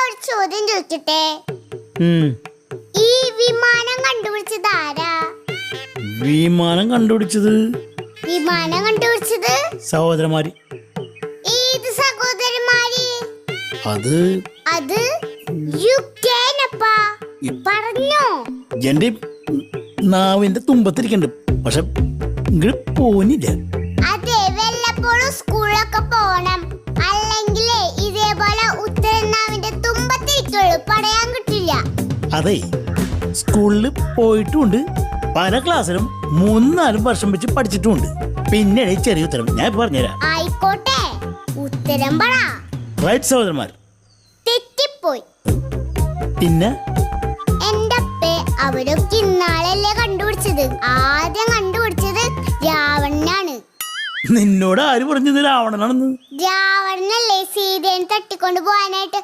ഒരു ചോദ്യം ചോദിക്കട്ടെ? ഈ വിമാനം കണ്ടുപിടിച്ചത് ആരാ? വിമാനം കണ്ടുപിടിച്ചത് സഹോദരന്മാര്. ഏത് സഹോദരന്മാര്? അത് യുക്രൈനപ്പാ. പറഞ്ഞോ? എന്റെ നാവിന്റെ തുമ്പത്തിരിക്കണ്ട്, പക്ഷെ ഇങ്ങോട്ട് പോന്നില്ല. അതെ, വല്ലപ്പോഴും സ്കൂളിലൊക്കെ പോണം, അല്ലെങ്കിൽ ഇതേപോലെ ഉത്തരം നാവിന്റെ തുമ്പത്തിരിക്കുള്ളൂ, പറയാൻ കിട്ടില്ല. അതെ, സ്കൂളിൽ പോയിട്ടുമുണ്ട്, പല ക്ലാസ്സിലും 3-4 വർഷം വെച്ച് പഠിച്ചിട്ടുമുണ്ട്. പിന്നെ ചെറിയ ഉത്തരം ഞാൻ പറഞ്ഞുതരാം. ആയിക്കോട്ടെ, ഉത്തരം പറ. റൈറ്റ് സഹോദരന്മാർ. തെറ്റിപ്പോയി. പിന്നെ എന്റെ അപ്പേ അവരൊക്കെ ഇന്നാളല്ലേ കണ്ടുപിടിച്ചത്. ആദ്യം കണ്ടുപിടിച്ചത് രാവണനാണ്. നിന്നോട് ആര് പറഞ്ഞത് രാവണനാണെന്ന്? രാവണനല്ലേ സീതേനെ തട്ടിക്കൊണ്ട് പോകാനായിട്ട്